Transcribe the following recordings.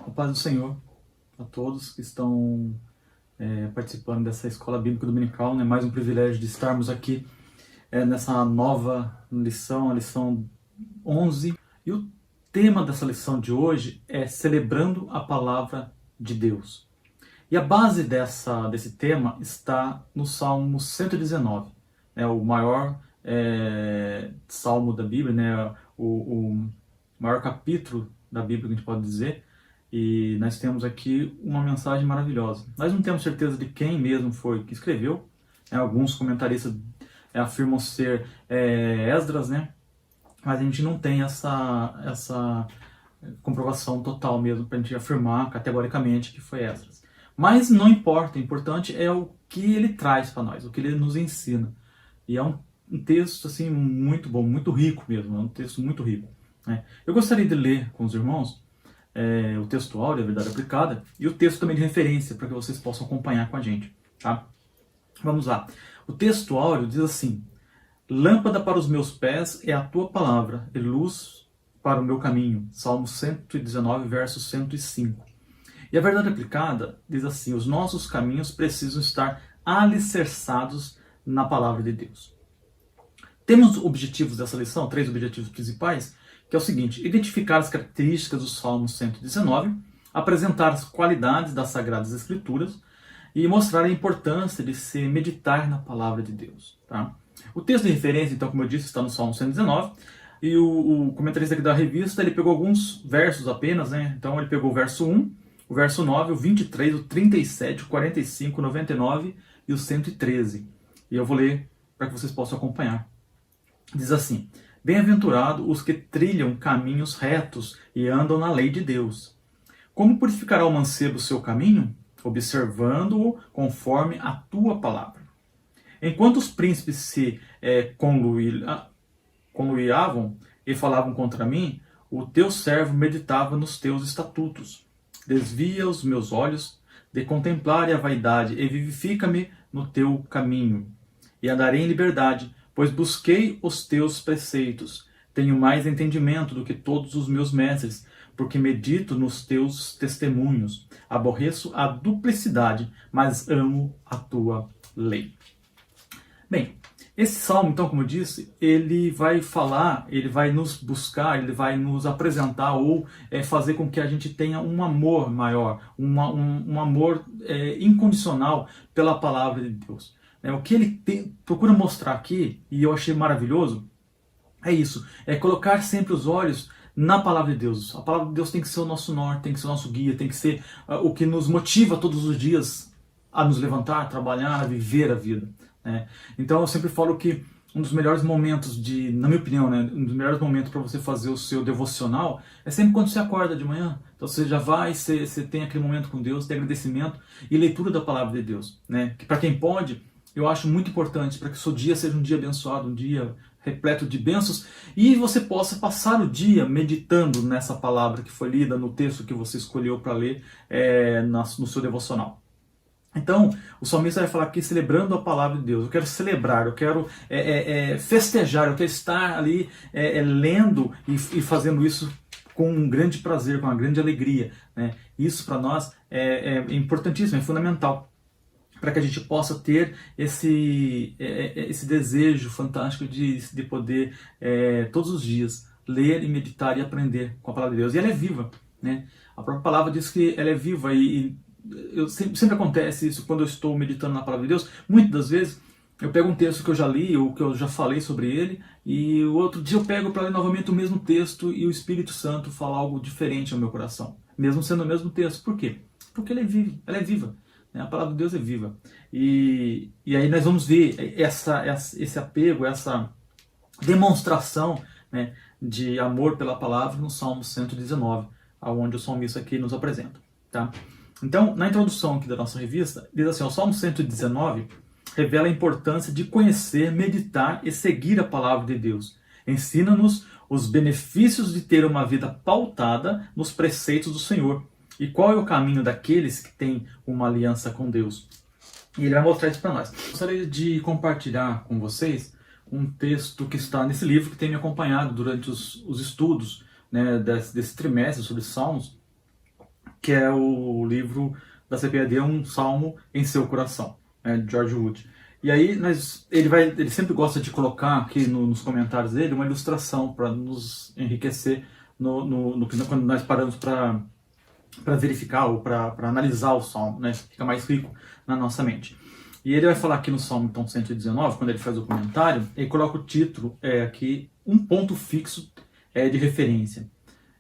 A paz do Senhor a todos que estão participando dessa escola bíblica dominical, né? Mais um privilégio de estarmos aqui nessa nova lição, a lição 11. E o tema dessa lição de hoje é celebrando a palavra de Deus. E a base desse tema está no Salmo 119, o maior salmo da Bíblia, né? O maior capítulo da Bíblia que a gente pode dizer. E nós temos aqui uma mensagem maravilhosa. Nós não temos certeza de quem mesmo foi que escreveu. Alguns comentaristas afirmam ser Esdras, né? Mas a gente não tem essa comprovação total mesmo para a gente afirmar categoricamente que foi Esdras. Mas não importa, o importante é o que ele traz para nós, o que ele nos ensina. E é um texto assim muito bom, muito rico mesmo, é um texto muito rico. Né? Eu gostaria de ler com os irmãos o texto áureo, a verdade aplicada, e o texto também de referência, para que vocês possam acompanhar com a gente. Tá? Vamos lá. O texto áureo diz assim: lâmpada para os meus pés é a tua palavra, e luz para o meu caminho. Salmo 119, verso 105. E a verdade aplicada diz assim: os nossos caminhos precisam estar alicerçados na palavra de Deus. Temos objetivos dessa lição, 3 objetivos principais, que é o seguinte: identificar as características do Salmo 119, apresentar as qualidades das Sagradas Escrituras e mostrar a importância de se meditar na palavra de Deus. Tá? O texto de referência, então, como eu disse, está no Salmo 119, e o comentarista aqui da revista, ele pegou alguns versos apenas, né? Então ele pegou o verso 1, o verso 9, o 23, o 37, o 45, o 99 e o 113. E eu vou ler para que vocês possam acompanhar. Diz assim: bem-aventurado os que trilham caminhos retos e andam na lei de Deus. Como purificará o mancebo o seu caminho? Observando-o conforme a tua palavra. Enquanto os príncipes se conluiavam e falavam contra mim, o teu servo meditava nos teus estatutos. Desvia os meus olhos de contemplar a vaidade e vivifica-me no teu caminho. E andarei em liberdade, pois busquei os teus preceitos. Tenho mais entendimento do que todos os meus mestres, porque medito nos teus testemunhos. Aborreço a duplicidade, mas amo a tua lei. Bem, esse salmo, então, como eu disse, ele vai falar, ele vai nos buscar, ele vai nos apresentar ou fazer com que a gente tenha um amor maior, um amor incondicional pela palavra de Deus. O que ele procura mostrar aqui, e eu achei maravilhoso, é isso, é colocar sempre os olhos na palavra de Deus. A palavra de Deus tem que ser o nosso norte, tem que ser o nosso guia, tem que ser o que nos motiva todos os dias a nos levantar, a trabalhar, a viver a vida. Né? Então eu sempre falo que um dos melhores momentos na minha opinião, né, um dos melhores momentos para você fazer o seu devocional é sempre quando você acorda de manhã. Então você já vai, você tem aquele momento com Deus, tem agradecimento e leitura da palavra de Deus. Né? Que para quem pode, eu acho muito importante para que o seu dia seja um dia abençoado, um dia repleto de bênçãos, e você possa passar o dia meditando nessa palavra que foi lida, no texto que você escolheu para ler no seu devocional. Então, o salmista vai falar aqui celebrando a palavra de Deus. Eu quero celebrar, eu quero festejar, eu quero estar ali lendo e fazendo isso com um grande prazer, com uma grande alegria. Né? Isso para nós é importantíssimo, é fundamental, para que a gente possa ter esse desejo fantástico de poder todos os dias ler e meditar e aprender com a palavra de Deus. E ela é viva. Né? A própria palavra diz que ela é viva e sempre acontece isso quando eu estou meditando na palavra de Deus. Muitas das vezes eu pego um texto que eu já li ou que eu já falei sobre ele e o outro dia eu pego para ler novamente o mesmo texto e o Espírito Santo fala algo diferente ao meu coração, mesmo sendo o mesmo texto. Por quê? Porque ela é viva. A palavra de Deus é viva. E aí nós vamos ver esse apego, essa demonstração, né, de amor pela palavra no Salmo 119, onde o salmista aqui nos apresenta. Tá? Então, na introdução aqui da nossa revista, diz assim: o Salmo 119 revela a importância de conhecer, meditar e seguir a palavra de Deus. Ensina-nos os benefícios de ter uma vida pautada nos preceitos do Senhor. E qual é o caminho daqueles que têm uma aliança com Deus? E ele vai mostrar isso para nós. Gostaria de compartilhar com vocês um texto que está nesse livro, que tem me acompanhado durante os estudos, né, desse trimestre sobre Salmos, que é o livro da CPAD, Um Salmo em Seu Coração, né, de George Wood. E aí ele sempre gosta de colocar aqui nos comentários dele uma ilustração para nos enriquecer quando nós paramos para verificar ou para analisar o Salmo, né? Fica mais rico na nossa mente. E ele vai falar aqui no Salmo então, 119, quando ele faz o comentário, ele coloca o título aqui, um ponto fixo de referência.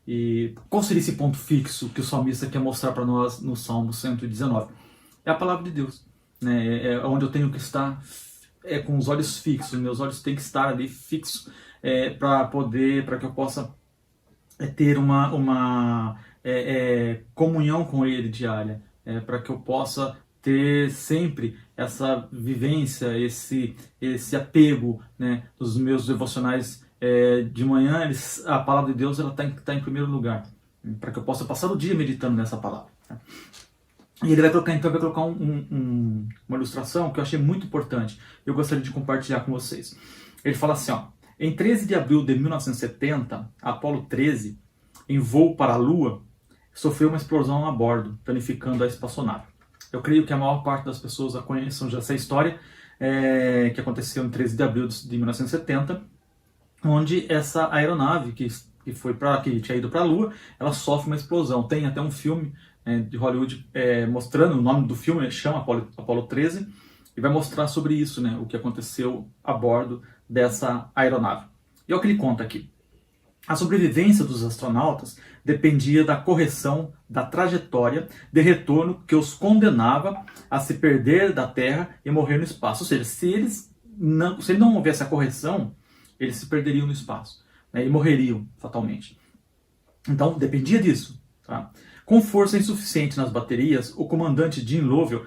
E qual seria esse ponto fixo que o salmista quer mostrar para nós no Salmo 119? É a palavra de Deus, né? É onde eu tenho que estar com os olhos fixos, meus olhos têm que estar ali fixos para que eu possa ter uma comunhão com Ele diária, para que eu possa ter sempre essa vivência, esse apego, né, dos meus devocionais de manhã. A palavra de Deus ela tem que estar em primeiro lugar, para que eu possa passar o dia meditando nessa palavra. Né? E ele vai colocar uma ilustração que eu achei muito importante. Eu gostaria de compartilhar com vocês. Ele fala assim, ó, em 13 de abril de 1970, Apollo 13, em voo para a Lua, sofreu uma explosão a bordo, danificando a espaçonave. Eu creio que a maior parte das pessoas conheçam já essa história, que aconteceu em 13 de abril de 1970, onde essa aeronave que tinha ido para a Lua, ela sofre uma explosão. Tem até um filme de Hollywood mostrando, o nome do filme chama Apollo 13, e vai mostrar sobre isso, né, o que aconteceu a bordo dessa aeronave. E é o que ele conta aqui. A sobrevivência dos astronautas dependia da correção da trajetória de retorno que os condenava a se perder da Terra e morrer no espaço. Ou seja, se não houvesse a correção, eles se perderiam no espaço, né, e morreriam fatalmente. Então, dependia disso. Tá? Com força insuficiente nas baterias, o comandante Jim Lovell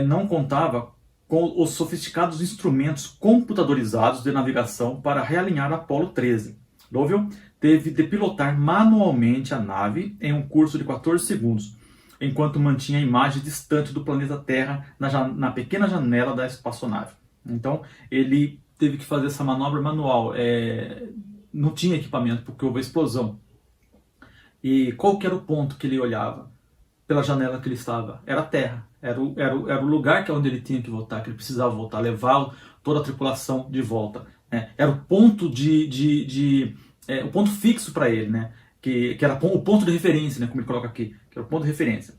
não contava com os sofisticados instrumentos computadorizados de navegação para realinhar Apollo 13. Lovell teve de pilotar manualmente a nave em um curso de 14 segundos, enquanto mantinha a imagem distante do planeta Terra na pequena janela da espaçonave. Então, ele teve que fazer essa manobra manual. Não tinha equipamento porque houve a explosão. E qual que era o ponto que ele olhava pela janela que ele estava? Era a Terra. Era o lugar onde ele tinha que voltar, que ele precisava voltar, levar toda a tripulação de volta. Né? Era o ponto o ponto fixo para ele, né? que era o ponto de referência, né? Como ele coloca aqui, que era o ponto de referência.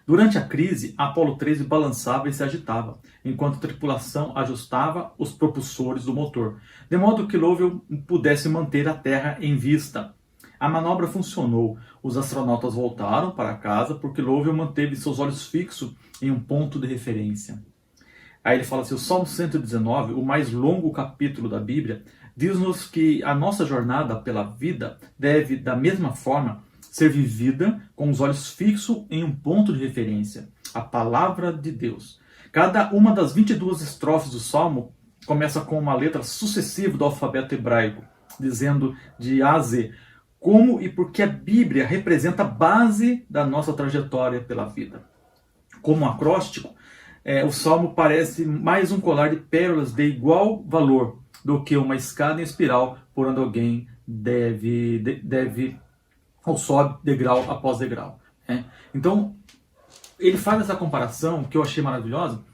Durante a crise, Apollo 13 balançava e se agitava, enquanto a tripulação ajustava os propulsores do motor, de modo que Lovell pudesse manter a Terra em vista. A manobra funcionou. Os astronautas voltaram para casa porque Lovell manteve seus olhos fixos em um ponto de referência. Aí ele fala assim, o Salmo 119, o mais longo capítulo da Bíblia, diz-nos que a nossa jornada pela vida deve, da mesma forma, ser vivida com os olhos fixos em um ponto de referência, a palavra de Deus. Cada uma das 22 estrofes do Salmo começa com uma letra sucessiva do alfabeto hebraico, dizendo de A a Z, como e porque a Bíblia representa a base da nossa trajetória pela vida. Como acróstico, o Salmo parece mais um colar de pérolas de igual valor do que uma escada em espiral por onde alguém deve ou sobe degrau após degrau. Né? Então, ele faz essa comparação que eu achei maravilhosa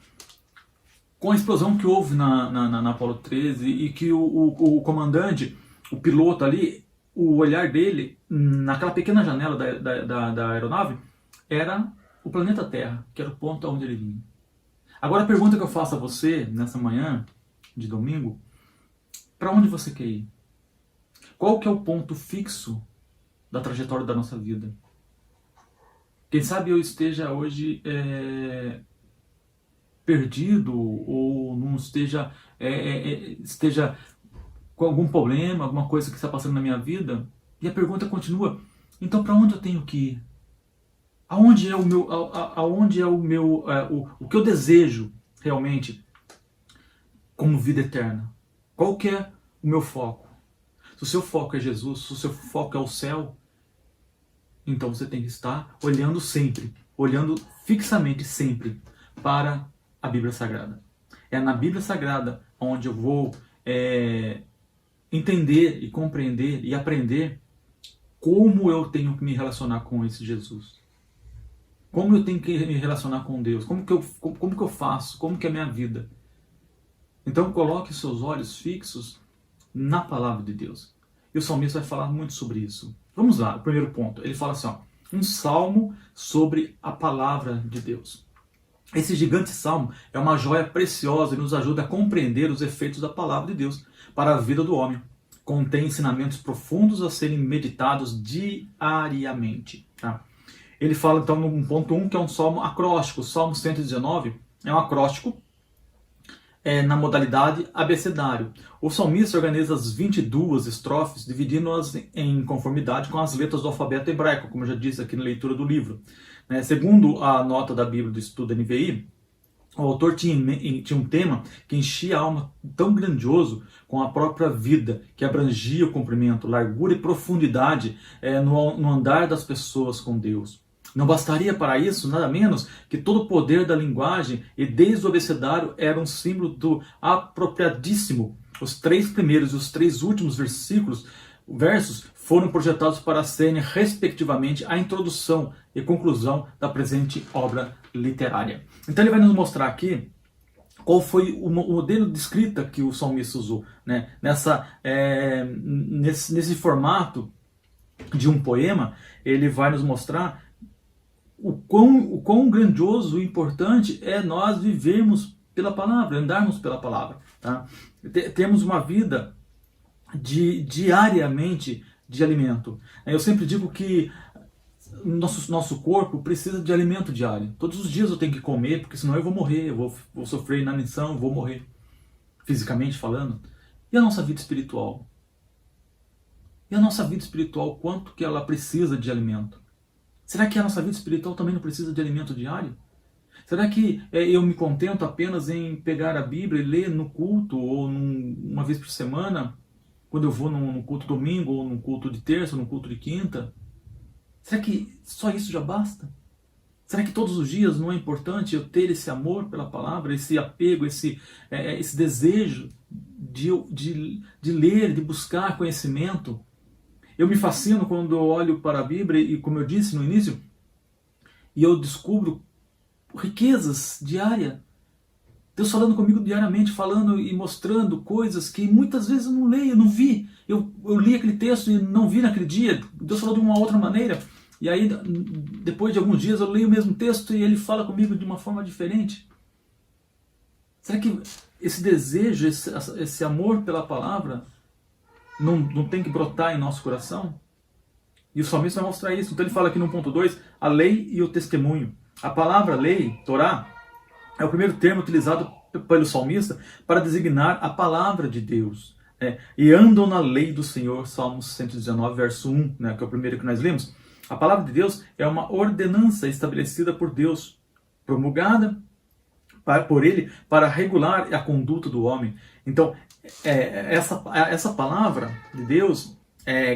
com a explosão que houve na Apollo 13 e que o comandante, o piloto ali, o olhar dele naquela pequena janela da aeronave era o planeta Terra, que era o ponto aonde ele vinha. Agora a pergunta que eu faço a você nessa manhã de domingo, para onde você quer ir? Qual que é o ponto fixo da trajetória da nossa vida? Quem sabe eu esteja hoje perdido ou não esteja com algum problema, alguma coisa que está passando na minha vida, e a pergunta continua, então para onde eu tenho que ir? Aonde é o que eu desejo realmente como vida eterna? Qual que é o meu foco? Se o seu foco é Jesus, se o seu foco é o céu, então você tem que estar olhando sempre, olhando fixamente sempre para a Bíblia Sagrada. É na Bíblia Sagrada onde eu vou entender e compreender e aprender como eu tenho que me relacionar com esse Jesus. Como eu tenho que me relacionar com Deus? Como que eu faço? Como que é a minha vida? Então coloque seus olhos fixos na palavra de Deus. E o salmista vai falar muito sobre isso. Vamos lá, o primeiro ponto. Ele fala assim, ó, um salmo sobre a palavra de Deus. Esse gigante salmo é uma joia preciosa e nos ajuda a compreender os efeitos da palavra de Deus para a vida do homem. Contém ensinamentos profundos a serem meditados diariamente. Tá? Ele fala então no ponto 1 que é um salmo acróstico. O Salmo 119 é um acróstico na modalidade abecedário. O salmista organiza as 22 estrofes, dividindo-as em conformidade com as letras do alfabeto hebraico, como eu já disse aqui na leitura do livro. Segundo a nota da Bíblia do Estudo NVI, o autor tinha um tema que enchia a alma tão grandioso com a própria vida, que abrangia o comprimento, largura e profundidade no andar das pessoas com Deus. Não bastaria para isso nada menos que todo o poder da linguagem e desde o abecedário era um símbolo do apropriadíssimo. Os 3 primeiros e os 3 últimos versos foram projetados para serem respectivamente a introdução e conclusão da presente obra literária. Então ele vai nos mostrar aqui qual foi o modelo de escrita que o salmista usou, né? Nesse formato de um poema, ele vai nos mostrar o quão grandioso e importante é nós vivermos pela palavra, andarmos pela palavra. Tá? Temos uma vida diariamente de alimento. Eu sempre digo que nosso corpo precisa de alimento diário. Todos os dias eu tenho que comer, porque senão eu vou morrer, eu vou sofrer inanição, vou morrer, fisicamente falando. E a nossa vida espiritual? E a nossa vida espiritual, quanto que ela precisa de alimento? Será que a nossa vida espiritual também não precisa de alimento diário? Será que eu me contento apenas em pegar a Bíblia e ler no culto, ou uma vez por semana, quando eu vou num culto domingo, ou num culto de terça, ou num culto de quinta? Será que só isso já basta? Será que todos os dias não é importante eu ter esse amor pela palavra, esse apego, esse desejo de ler, de buscar conhecimento? Eu me fascino quando eu olho para a Bíblia e, como eu disse no início, e eu descubro riquezas diárias. Deus falando comigo diariamente, falando e mostrando coisas que muitas vezes eu não leio, eu não vi. Eu li aquele texto e não vi naquele dia. Deus falou de uma outra maneira. E aí, depois de alguns dias, eu leio o mesmo texto e ele fala comigo de uma forma diferente. Será que esse desejo, esse amor pela palavra não tem que brotar em nosso coração? E o salmista vai mostrar isso. Então ele fala aqui no ponto 2, a lei e o testemunho. A palavra lei, Torá, é o primeiro termo utilizado pelo salmista para designar a palavra de Deus. E andam na lei do Senhor, Salmos 119, verso 1, que é o primeiro que nós lemos. A palavra de Deus é uma ordenança estabelecida por Deus, promulgada por Ele para regular a conduta do homem. Então, essa palavra de Deus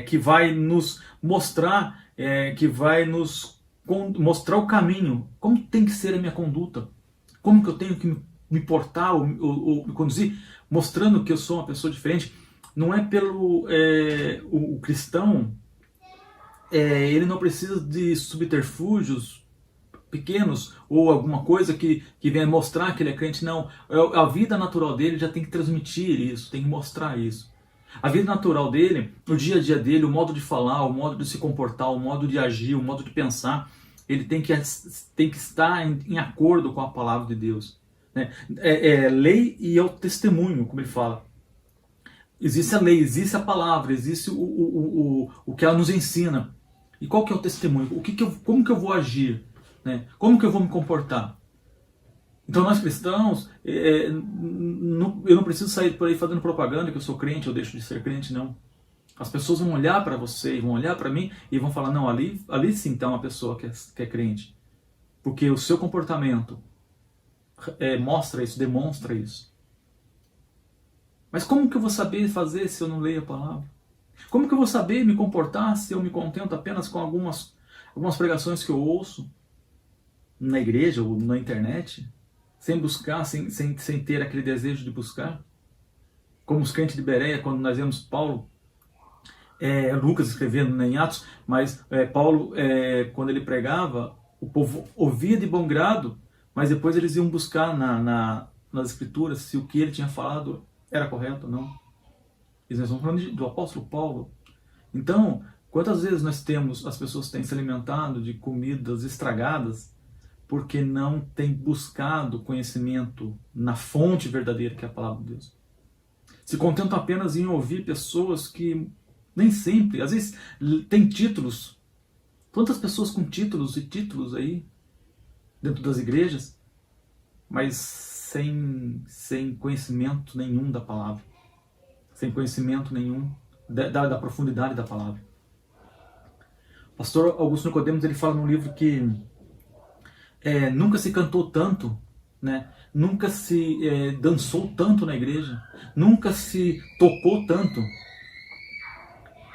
que vai nos mostrar, que vai nos mostrar o caminho, como tem que ser a minha conduta, como que eu tenho que me portar ou me conduzir, mostrando que eu sou uma pessoa diferente. Não é pelo o cristão, ele não precisa de subterfúgios pequenos ou alguma coisa que venha mostrar que ele é crente, não. A vida natural dele já tem que transmitir isso, tem que mostrar isso. A vida natural dele, o dia a dia dele, o modo de falar, o modo de se comportar, o modo de agir, o modo de pensar, ele tem que estar em acordo com a palavra de Deus. Lei e é o testemunho, como ele fala. Existe a lei, existe a palavra, existe o que ela nos ensina. E qual que é o testemunho? Como que eu vou agir? Como que eu vou me comportar? Então nós cristãos, eu não preciso sair por aí fazendo propaganda que eu sou crente, eu deixo de ser crente, não. As pessoas vão olhar para você, vão olhar para mim e vão falar, não, ali sim está uma pessoa que é crente. Porque o seu comportamento mostra isso, demonstra isso. Mas como que eu vou saber fazer se eu não leio a palavra? Como que eu vou saber me comportar se eu me contento apenas com algumas pregações que eu ouço na igreja ou na internet, sem buscar, sem ter aquele desejo de buscar? Como os crentes de Bereia, quando nós vemos Paulo, Lucas escrevendo em Atos, mas Paulo, quando ele pregava, O povo ouvia de bom grado, mas depois eles iam buscar nas escrituras se o que ele tinha falado era correto ou não. E nós estamos falando do apóstolo Paulo. Então, quantas vezes as pessoas têm se alimentado de comidas estragadas porque não têm buscado conhecimento na fonte verdadeira que é a palavra de Deus? Se contentam apenas em ouvir pessoas que nem sempre, às vezes, têm títulos. Quantas pessoas com títulos e títulos aí dentro das igrejas, mas sem conhecimento nenhum da palavra, sem conhecimento nenhum da profundidade da palavra. O pastor Augusto Nicodemos, ele fala num livro que nunca se cantou tanto, né? Nunca se dançou tanto na igreja, nunca se tocou tanto,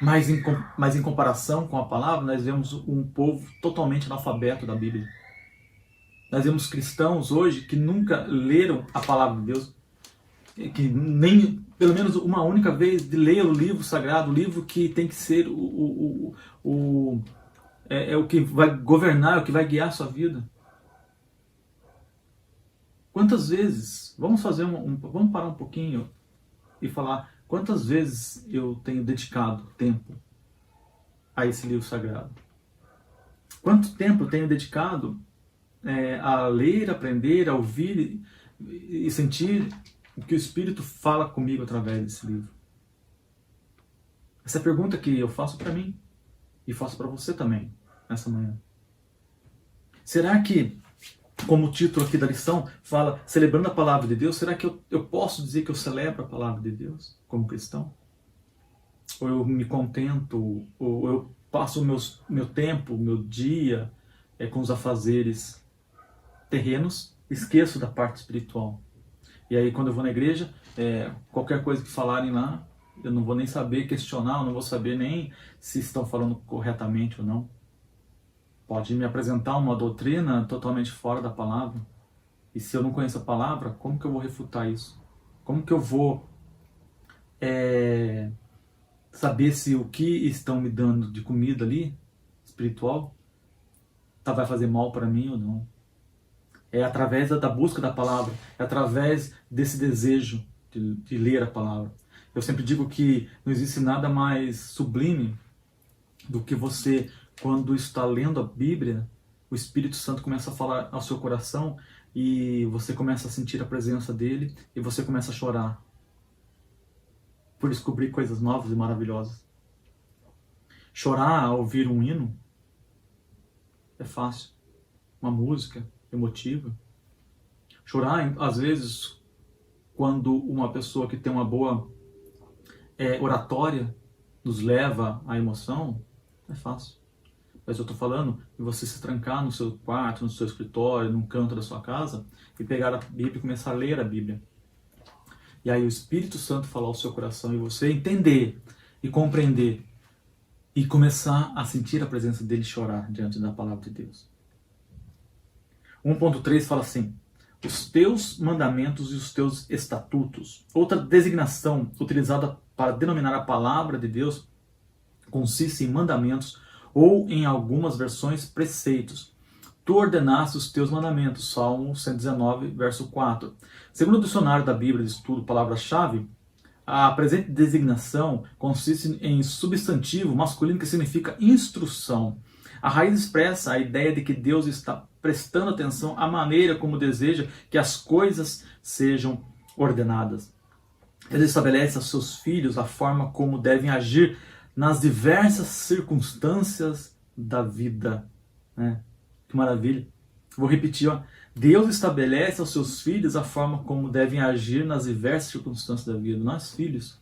mas em comparação com a palavra, nós vemos um povo totalmente analfabeto da Bíblia. Nós vemos cristãos hoje que nunca leram a palavra de Deus, que nem pelo menos uma única vez de ler o livro sagrado, o livro que tem que ser o que vai governar, o que vai guiar a sua vida. Quantas vezes, vamos parar um pouquinho e falar, quantas vezes eu tenho dedicado tempo a esse livro sagrado? Quanto tempo eu tenho dedicado a ler, aprender, a ouvir e sentir o que o Espírito fala comigo através desse livro? Essa é a pergunta que eu faço para mim e faço para você também nessa manhã. Será que, como o título aqui da lição fala, celebrando a palavra de Deus, será que eu posso dizer que eu celebro a palavra de Deus como cristão? Ou eu me contento, ou eu passo meu tempo, meu dia com os afazeres terrenos, esqueço da parte espiritual. E aí quando eu vou na igreja, qualquer coisa que falarem lá, eu não vou nem saber questionar, eu não vou saber nem se estão falando corretamente ou não. Pode me apresentar uma doutrina totalmente fora da palavra. E se eu não conheço a palavra, como que eu vou refutar isso? Como que eu vou saber se o que estão me dando de comida ali, espiritual, vai fazer mal para mim ou não? É através da busca da palavra, é através desse desejo de ler a palavra. Eu sempre digo que não existe nada mais sublime do que você, quando está lendo a Bíblia, o Espírito Santo começa a falar ao seu coração e você começa a sentir a presença dele e você começa a chorar por descobrir coisas novas e maravilhosas. Chorar ao ouvir um hino é fácil. Uma música emotiva. Chorar, às vezes, quando uma pessoa que tem uma boa oratória nos leva à emoção, é fácil. Mas eu estou falando de você se trancar no seu quarto, no seu escritório, num canto da sua casa e pegar a Bíblia e começar a ler a Bíblia. E aí o Espírito Santo falar ao seu coração e você entender e compreender e começar a sentir a presença dele chorar diante da palavra de Deus. 1.3 fala assim: os teus mandamentos e os teus estatutos. Outra designação utilizada para denominar a palavra de Deus consiste em mandamentos ou, em algumas versões, preceitos. Tu ordenaste os teus mandamentos. Salmo 119, verso 4. Segundo o dicionário da Bíblia de Estudo Palavra-Chave, a presente designação consiste em substantivo masculino que significa instrução. A raiz expressa a ideia de que Deus está prestando atenção à maneira como deseja que as coisas sejam ordenadas. Ele estabelece aos seus filhos a forma como devem agir nas diversas circunstâncias da vida. Que maravilha. Vou repetir, ó. Deus estabelece aos seus filhos a forma como devem agir nas diversas circunstâncias da vida. Nós, filhos,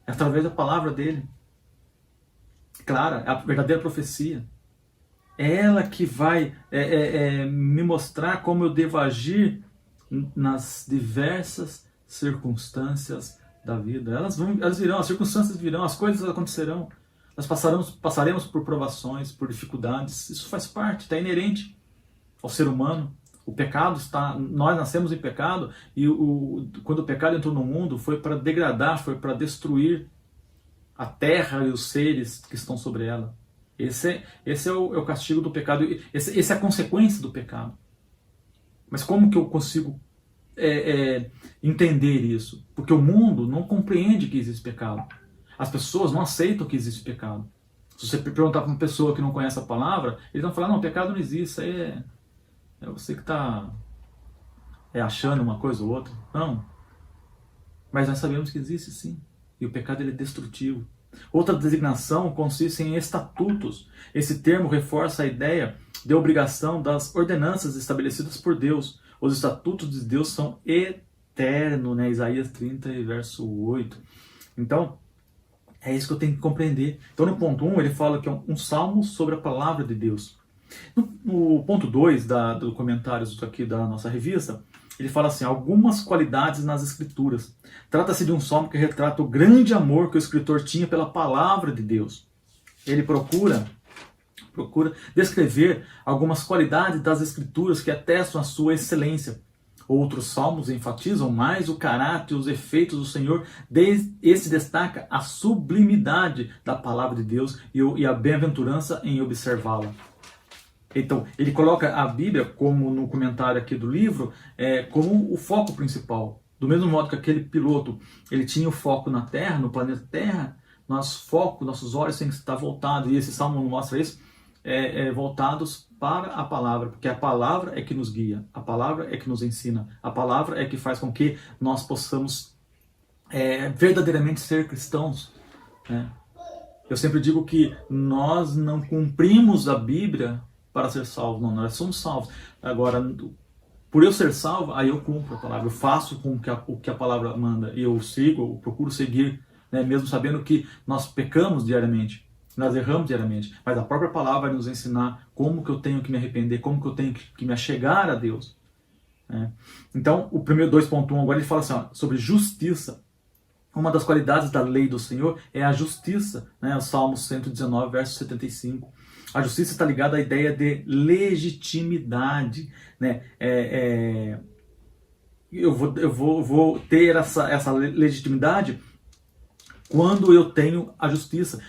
é através da palavra dele. Clara, é a verdadeira profecia. É ela que vai me mostrar como eu devo agir nas diversas circunstâncias da vida. Elas virão, as circunstâncias virão, as coisas acontecerão. Nós passaremos por provações, por dificuldades. Isso faz parte, está inerente ao ser humano. O pecado nós nascemos em pecado e quando o pecado entrou no mundo foi para degradar, foi para destruir a terra e os seres que estão sobre ela. Esse é o castigo do pecado, esse é a consequência do pecado. Mas como que eu consigo entender isso? Porque o mundo não compreende que existe pecado. As pessoas não aceitam que existe pecado. Se você perguntar para uma pessoa que não conhece a palavra, eles vão falar, não, pecado não existe, isso aí é você que está achando uma coisa ou outra. Não. Mas nós sabemos que existe sim. E o pecado ele é destrutivo. Outra designação consiste em estatutos. Esse termo reforça a ideia de obrigação das ordenanças estabelecidas por Deus. Os estatutos de Deus são eternos, né? Isaías 30, verso 8. Então, é isso que eu tenho que compreender. Então, no ponto 1, ele fala que é um salmo sobre a palavra de Deus. No ponto 2 do comentários aqui da nossa revista, ele fala assim, algumas qualidades nas escrituras. Trata-se de um salmo que retrata o grande amor que o escritor tinha pela palavra de Deus. Ele procura descrever algumas qualidades das escrituras que atestam a sua excelência. Outros salmos enfatizam mais o caráter e os efeitos do Senhor. Esse destaca a sublimidade da palavra de Deus e a bem-aventurança em observá-la. Então, ele coloca a Bíblia, como no comentário aqui do livro, como o foco principal. Do mesmo modo que aquele piloto ele tinha o foco na Terra, no planeta Terra, nossos olhos têm que estar voltados, e esse salmo mostra isso, voltados para a palavra, porque a palavra é que nos guia, a palavra é que nos ensina, a palavra é que faz com que nós possamos verdadeiramente ser cristãos, né? Eu sempre digo que nós não cumprimos a Bíblia para ser salvos, não, nós somos salvos. Agora, por eu ser salvo, aí eu cumpro a palavra, eu faço o que a palavra manda, e eu procuro seguir, né, mesmo sabendo que nós pecamos diariamente, nós erramos diariamente, mas a própria palavra vai nos ensinar como que eu tenho que me arrepender, como que eu tenho que me achegar a Deus, né? Então, o primeiro 2.1 agora ele fala assim, sobre justiça. Uma das qualidades da lei do Senhor é a justiça, né? O Salmo 119, verso 75. A justiça está ligada à ideia de legitimidade, né? Eu vou ter essa legitimidade quando eu tenho a justiça.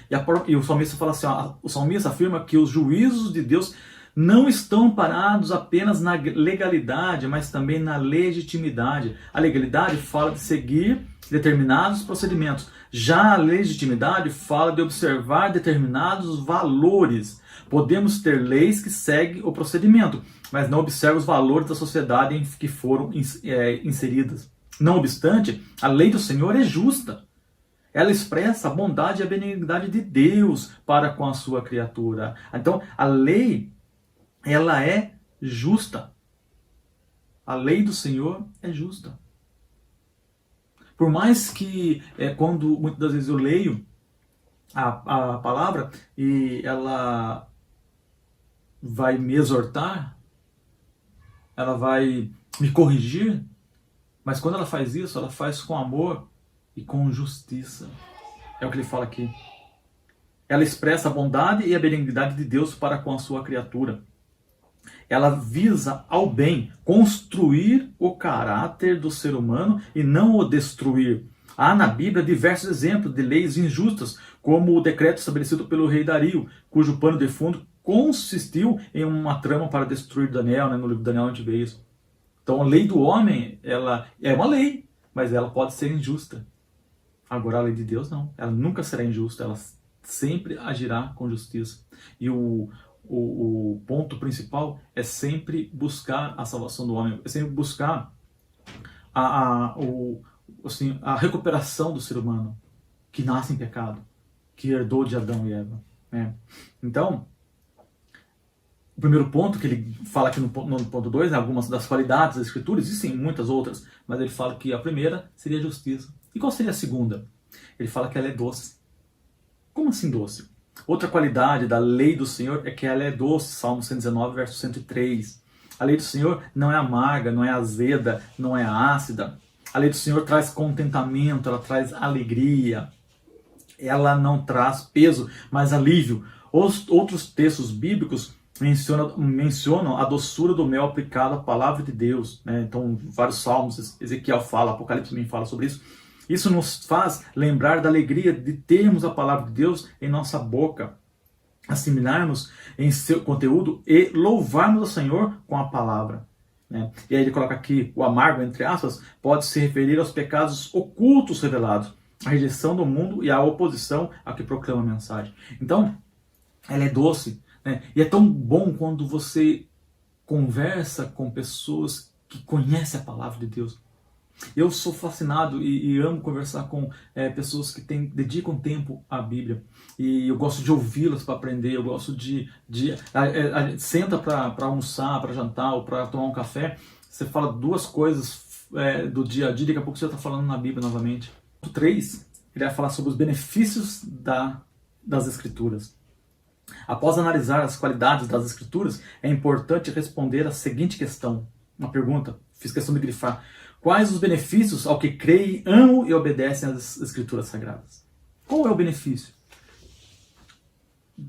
E o salmista fala assim, o salmista afirma que os juízos de Deus não estão parados apenas na legalidade, mas também na legitimidade. A legalidade fala de seguir determinados procedimentos. Já a legitimidade fala de observar determinados valores. Podemos ter leis que seguem o procedimento, mas não observam os valores da sociedade em que foram inseridas. Não obstante, a lei do Senhor é justa. Ela expressa a bondade e a benignidade de Deus para com a sua criatura. Então, a lei, ela é justa. A lei do Senhor é justa. Por mais que, quando muitas das vezes eu leio a palavra e ela vai me exortar, ela vai me corrigir, mas quando ela faz isso, ela faz com amor e com justiça. É o que ele fala aqui. Ela expressa a bondade e a benignidade de Deus para com a sua criatura. Ela visa ao bem, construir o caráter do ser humano e não o destruir. Há na Bíblia diversos exemplos de leis injustas, como o decreto estabelecido pelo rei Dario, cujo pano de fundo consistiu em uma trama para destruir Daniel, né? No livro de Daniel a gente vê isso. Então a lei do homem, ela é uma lei, mas ela pode ser injusta. Agora a lei de Deus não, ela nunca será injusta, ela sempre agirá com justiça. E o ponto principal é sempre buscar a salvação do homem, é sempre buscar a recuperação do ser humano que nasce em pecado, que herdou de Adão e Eva, né? Então, o primeiro ponto que ele fala aqui no ponto 2, né, algumas das qualidades das escrituras, existem muitas outras, mas ele fala que a primeira seria a justiça. E qual seria a segunda? Ele fala que ela é doce. Como assim doce? Outra qualidade da lei do Senhor é que ela é doce, Salmo 119, verso 103. A lei do Senhor não é amarga, não é azeda, não é ácida. A lei do Senhor traz contentamento, ela traz alegria. Ela não traz peso, mas alívio. Outros textos bíblicos mencionam a doçura do mel aplicado à palavra de Deus, né? Então, vários salmos, Ezequiel fala, Apocalipse também fala sobre isso. Isso nos faz lembrar da alegria de termos a palavra de Deus em nossa boca. assimilarmos em seu conteúdo e louvarmos ao Senhor com a palavra. Né? E aí ele coloca aqui o amargo, entre aspas, pode se referir aos pecados ocultos revelados, a rejeição do mundo e a oposição ao que proclama a mensagem. Então, ela é doce, né? E é tão bom quando você conversa com pessoas que conhecem a palavra de Deus. Eu sou fascinado e amo conversar com pessoas que dedicam tempo à Bíblia. E eu gosto de ouvi-las para aprender, eu gosto a gente senta para almoçar, para jantar ou para tomar um café, você fala duas coisas do dia a dia, daqui a pouco você está falando na Bíblia novamente. O 3, ele vai falar sobre os benefícios das Escrituras. Após analisar as qualidades das Escrituras, é importante responder a seguinte questão, uma pergunta, fiz questão de grifar. Quais os benefícios ao que creem, amam e obedecem às Escrituras Sagradas? Qual é o benefício?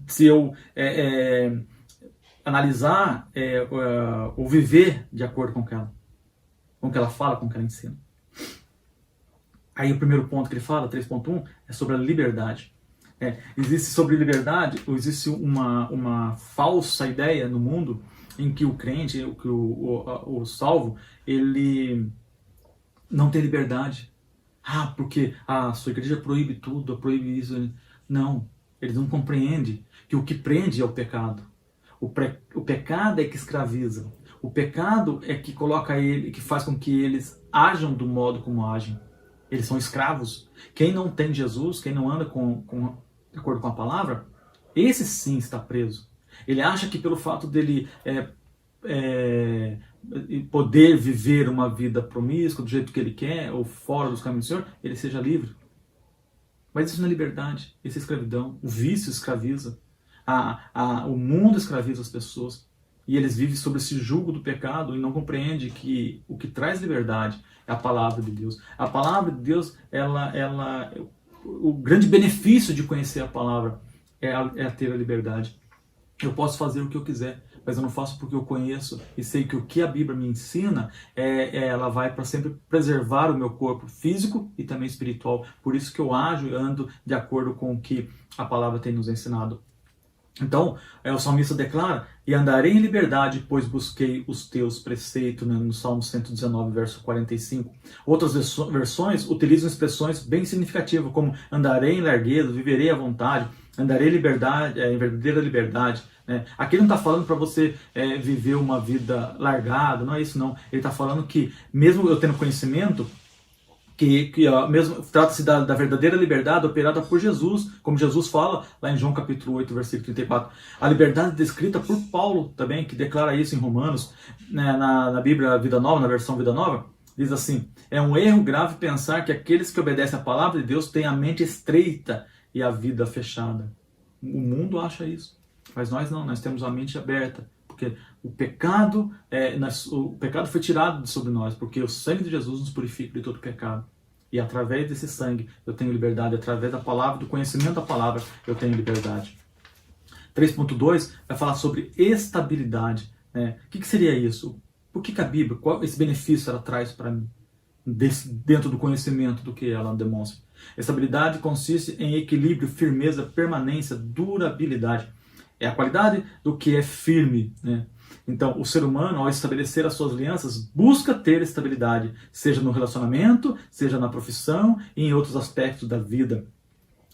Se eu analisar ou viver de acordo com o que ela fala, com o que ela ensina. Aí o primeiro ponto que ele fala, 3.1, é sobre a liberdade. Existe sobre liberdade, existe uma falsa ideia no mundo em que o crente, o salvo, ele não tem liberdade. Porque a sua igreja proíbe tudo, proíbe isso. Não, eles não compreendem que o que prende é o pecado. O pecado é que escraviza. O pecado é que coloca ele, que faz com que eles ajam do modo como agem. Eles são escravos. Quem não tem Jesus, quem não anda de acordo com a palavra, esse sim está preso. Ele acha que pelo fato dele poder viver uma vida promíscua, do jeito que ele quer, ou fora dos caminhos do Senhor, ele seja livre. Mas isso não é liberdade, isso é escravidão. O vício escraviza. O mundo escraviza as pessoas. E eles vivem sobre esse jugo do pecado e não compreendem que o que traz liberdade é a palavra de Deus. A palavra de Deus, o grande benefício de conhecer a palavra é ter a liberdade. Eu posso fazer o que eu quiser, mas eu não faço porque eu conheço e sei que o que a Bíblia me ensina, ela vai para sempre preservar o meu corpo físico e também espiritual. Por isso que eu ajo e ando de acordo com o que a palavra tem nos ensinado. Então, o salmista declara, e andarei em liberdade, pois busquei os teus preceitos, né, no Salmo 119, verso 45. Outras versões utilizam expressões bem significativas, como andarei em largueza, viverei à vontade, andarei em liberdade, em verdadeira liberdade. Né? Aqui ele não está falando para você viver uma vida largada, não é isso não. Ele está falando que, mesmo eu tendo conhecimento, mesmo trata-se da verdadeira liberdade operada por Jesus, como Jesus fala lá em João capítulo 8, versículo 34. A liberdade descrita por Paulo também, que declara isso em Romanos, né, na Bíblia Vida Nova, na versão Vida Nova, diz assim, é um erro grave pensar que aqueles que obedecem à palavra de Deus têm a mente estreita e a vida fechada. O mundo acha isso, mas nós não, nós temos a mente aberta. Porque o pecado foi tirado de sobre nós, porque o sangue de Jesus nos purifica de todo pecado. E através desse sangue eu tenho liberdade, através da palavra, do conhecimento da palavra, eu tenho liberdade. 3.2 vai falar sobre estabilidade. Né? O que seria isso? Por que a Bíblia, qual esse benefício ela traz para mim, dentro do conhecimento do que ela demonstra? Estabilidade consiste em equilíbrio, firmeza, permanência, durabilidade. É a qualidade do que é firme. Né? Então, o ser humano, ao estabelecer as suas alianças, busca ter estabilidade, seja no relacionamento, seja na profissão e em outros aspectos da vida.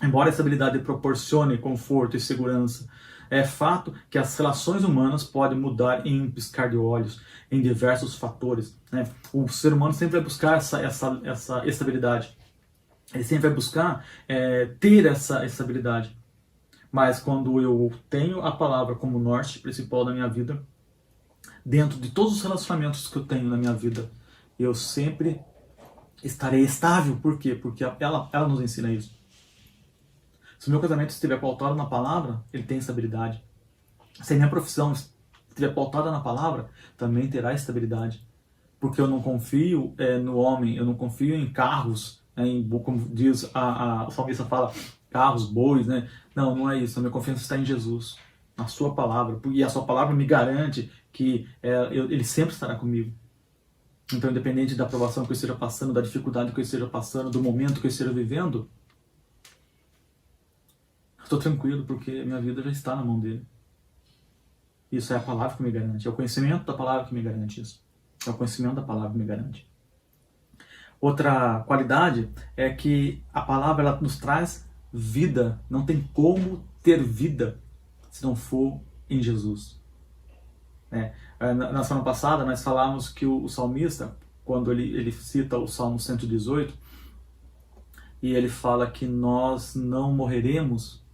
Embora a estabilidade proporcione conforto e segurança, é fato que as relações humanas podem mudar em um piscar de olhos, em diversos fatores. Né? O ser humano sempre vai buscar essa estabilidade. Ele sempre vai buscar ter essa estabilidade. Mas quando eu tenho a palavra como norte principal da minha vida, dentro de todos os relacionamentos que eu tenho na minha vida, eu sempre estarei estável. Por quê? Porque ela nos ensina isso. Se o meu casamento estiver pautado na palavra, ele tem estabilidade. Se a minha profissão estiver pautada na palavra, também terá estabilidade. Porque eu não confio no homem, eu não confio em carros, como diz o salmista fala, carros, bois, né? Não é isso. A minha confiança está em Jesus, na sua palavra. E a sua palavra me garante que ele sempre estará comigo. Então, independente da aprovação que eu esteja passando, da dificuldade que eu esteja passando, do momento que eu esteja vivendo, Estou tranquilo porque minha vida já está na mão dele. Isso é a palavra que me garante. É o conhecimento da palavra que me garante isso. É o conhecimento da palavra que me garante. Outra qualidade é que a palavra ela nos traz vida. Não tem como ter vida se não for em Jesus. Na semana passada nós falamos que o salmista, quando ele cita o Salmo 118, e ele fala que nós não morreremos,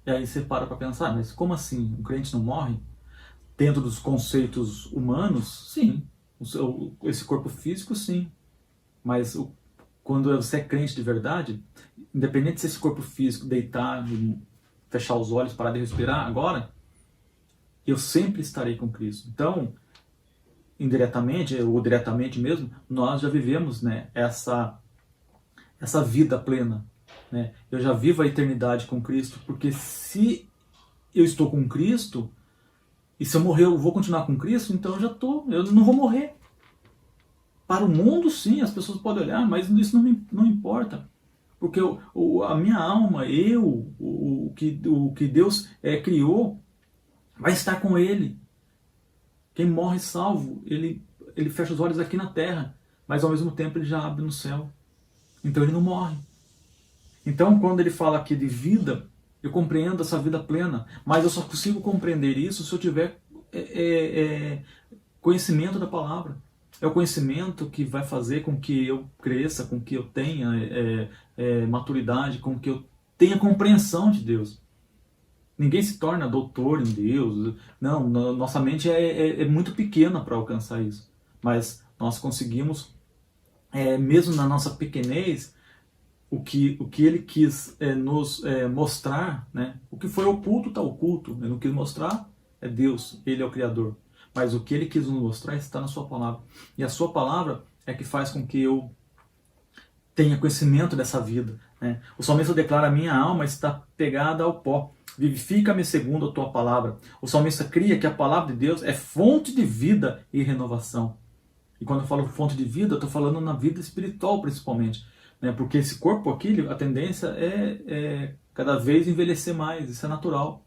e aí você para pensar, mas como assim? Um crente não morre? Dentro dos conceitos humanos, sim. Esse corpo físico, sim. Mas quando você é crente de verdade, independente se esse corpo físico deitar, fechar os olhos, parar de respirar agora, eu sempre estarei com Cristo. Então, indiretamente ou diretamente mesmo, nós já vivemos, né, essa vida plena. Né? Eu já vivo a eternidade com Cristo, porque se eu estou com Cristo, e se eu morrer eu vou continuar com Cristo, então eu não vou morrer. Para o mundo, sim, as pessoas podem olhar, mas isso não importa. Porque a minha alma, o que Deus criou, vai estar com Ele. Quem morre salvo, ele fecha os olhos aqui na terra, mas ao mesmo tempo ele já abre no céu. Então ele não morre. Então quando ele fala aqui de vida, eu compreendo essa vida plena, mas eu só consigo compreender isso se eu tiver conhecimento da palavra. É o conhecimento que vai fazer com que eu cresça, com que eu tenha maturidade, com que eu tenha compreensão de Deus. Ninguém se torna doutor em Deus. Não, nossa mente é muito pequena para alcançar isso. Mas nós conseguimos, mesmo na nossa pequenez, o que Ele quis nos mostrar, né? O que foi oculto está oculto. Ele não quis mostrar, é Deus, Ele é o Criador. Mas o que Ele quis nos mostrar está na sua palavra. E a sua palavra é que faz com que eu tenha conhecimento dessa vida. Né? O salmista declara: a minha alma está pegada ao pó. Vivifica-me segundo a tua palavra. O salmista cria que a palavra de Deus é fonte de vida e renovação. E quando eu falo fonte de vida, eu estou falando na vida espiritual principalmente. Né? Porque esse corpo aqui, a tendência é cada vez envelhecer mais, isso é natural.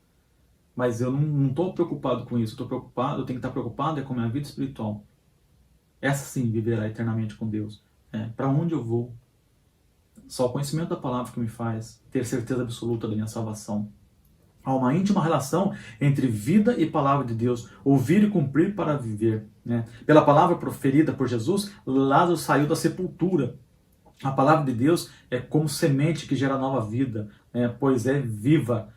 Mas eu não estou preocupado com isso, eu tenho que estar preocupado com a minha vida espiritual. Essa sim viverá eternamente com Deus. Para onde eu vou? Só o conhecimento da palavra que me faz ter certeza absoluta da minha salvação. Há uma íntima relação entre vida e palavra de Deus, ouvir e cumprir para viver. Né? Pela palavra proferida por Jesus, Lázaro saiu da sepultura. A palavra de Deus é como semente que gera nova vida, pois é viva.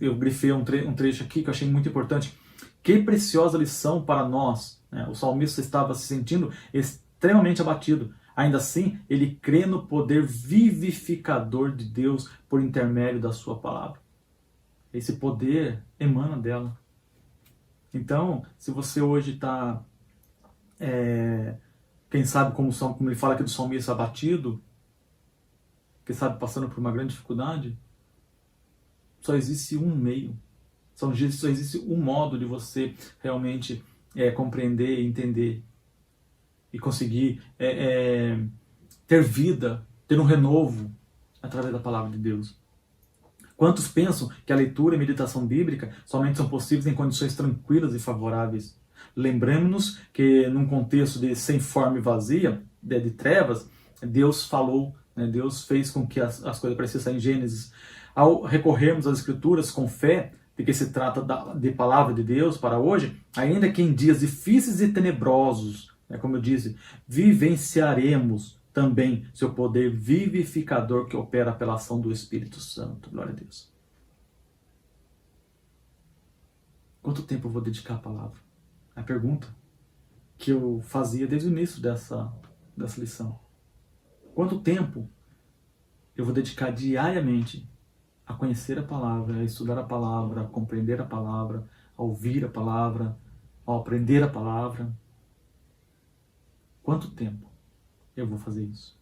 Eu grifei um trecho aqui que eu achei muito importante. Que preciosa lição para nós. O salmista estava se sentindo extremamente abatido. Ainda assim, ele crê no poder vivificador de Deus por intermédio da sua palavra. Esse poder emana dela. Então, se você hoje está, quem sabe como ele fala aqui do salmista, abatido, quem sabe passando por uma grande dificuldade, só existe um meio, só existe um modo de você realmente compreender e entender e conseguir ter vida, ter um renovo através da palavra de Deus. Quantos pensam que a leitura e meditação bíblica somente são possíveis em condições tranquilas e favoráveis? Lembremos-nos que num contexto de sem forma e vazia, de trevas, Deus falou, né? Deus fez com que as coisas parecessem em Gênesis. Ao recorrermos às Escrituras com fé, de que se trata de palavra de Deus para hoje, ainda que em dias difíceis e tenebrosos, como eu disse, vivenciaremos também seu poder vivificador que opera pela ação do Espírito Santo. Glória a Deus. Quanto tempo eu vou dedicar à palavra? A pergunta que eu fazia desde o início dessa lição. Quanto tempo eu vou dedicar diariamente a conhecer a palavra, a estudar a palavra, a compreender a palavra, a ouvir a palavra, a aprender a palavra? Quanto tempo eu vou fazer isso?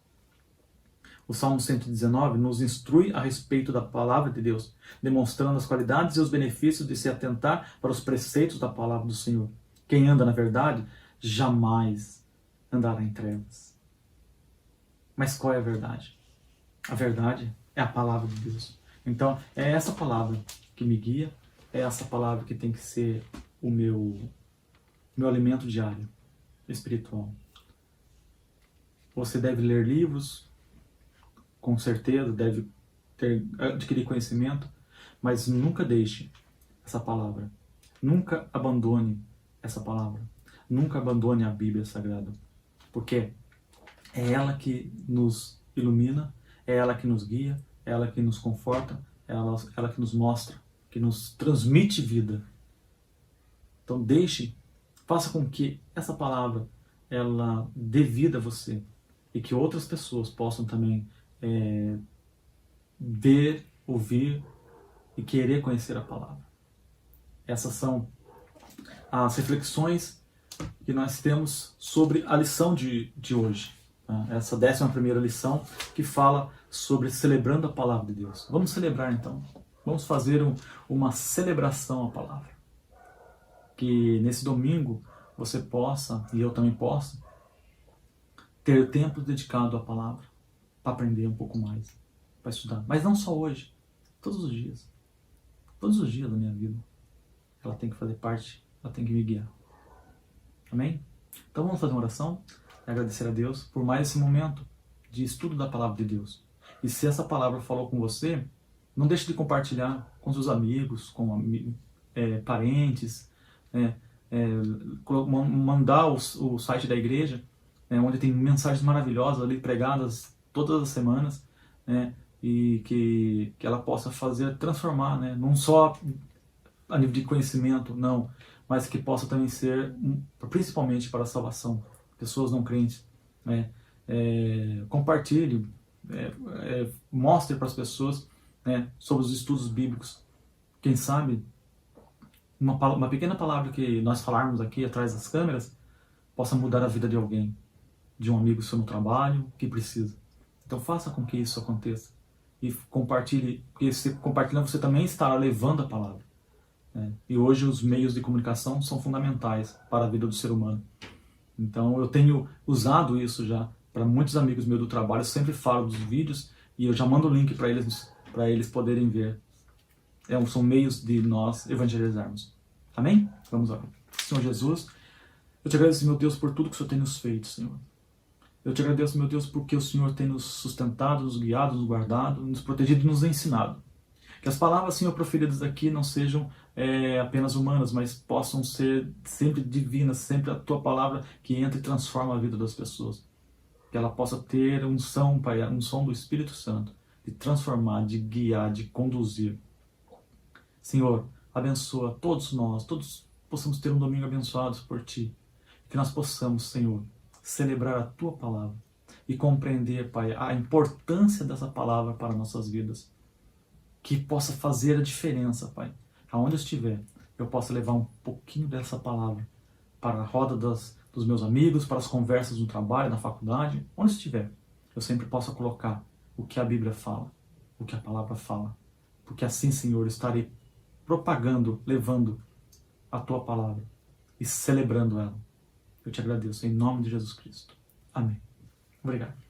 O Salmo 119 nos instrui a respeito da palavra de Deus, demonstrando as qualidades e os benefícios de se atentar para os preceitos da palavra do Senhor. Quem anda na verdade jamais andará em trevas. Mas qual é a verdade? A verdade é a palavra de Deus. Então, é essa palavra que me guia, é essa palavra que tem que ser o meu alimento diário, espiritual. Você deve ler livros, com certeza, deve adquirir conhecimento, mas nunca deixe essa palavra. Nunca abandone essa palavra. Nunca abandone a Bíblia Sagrada. Porque é ela que nos ilumina, é ela que nos guia, é ela que nos conforta, é ela que nos mostra, que nos transmite vida. Então faça com que essa palavra ela dê vida a você e que outras pessoas possam também ver, ouvir e querer conhecer a palavra. Essas são as reflexões que nós temos sobre a lição de hoje. Essa 11ª lição que fala sobre celebrando a palavra de Deus. Vamos celebrar então. Vamos fazer uma celebração à palavra. Que nesse domingo você possa, e eu também possa, ter tempo dedicado à palavra, para aprender um pouco mais, para estudar. Mas não só hoje, todos os dias. Todos os dias da minha vida. Ela tem que fazer parte, ela tem que me guiar. Amém? Então vamos fazer uma oração e agradecer a Deus por mais esse momento de estudo da palavra de Deus. E se essa palavra falou com você, não deixe de compartilhar com seus amigos, com parentes, mandar o site da igreja, onde tem mensagens maravilhosas ali pregadas todas as semanas, e que ela possa transformar, não só a nível de conhecimento, não, mas que possa também ser, principalmente para a salvação, pessoas não crentes. Compartilhe, mostre para as pessoas sobre os estudos bíblicos. Quem sabe uma pequena palavra que nós falarmos aqui atrás das câmeras possa mudar a vida de alguém, de um amigo seu no trabalho que precisa. Então faça com que isso aconteça e compartilhe, porque compartilhando você também estará levando a palavra. E hoje os meios de comunicação são fundamentais para a vida do ser humano. Então eu tenho usado isso já para muitos amigos meus do trabalho. Eu sempre falo dos vídeos e eu já mando o link para eles poderem ver. São meios de nós evangelizarmos. Amém? Vamos lá. Senhor Jesus, eu te agradeço, meu Deus, por tudo que o Senhor tem nos feito, Senhor. Eu te agradeço, meu Deus, porque o Senhor tem nos sustentado, nos guiado, nos guardado, nos protegido e nos ensinado. Que as palavras, Senhor, proferidas aqui não sejam apenas humanas, mas possam ser sempre divinas, sempre a Tua palavra que entra e transforma a vida das pessoas. Que ela possa ter unção, Pai, unção do Espírito Santo, de transformar, de guiar, de conduzir. Senhor, abençoa todos nós, todos possamos ter um domingo abençoado por Ti. Que nós possamos, Senhor, celebrar a Tua palavra e compreender, Pai, a importância dessa palavra para nossas vidas. Que possa fazer a diferença, Pai. Aonde eu estiver, eu possa levar um pouquinho dessa palavra para a roda dos meus amigos, para as conversas no trabalho, na faculdade, onde estiver. Eu sempre possa colocar o que a Bíblia fala, o que a palavra fala. Porque assim, Senhor, estarei propagando, levando a Tua palavra e celebrando ela. Eu te agradeço em nome de Jesus Cristo. Amém. Obrigado.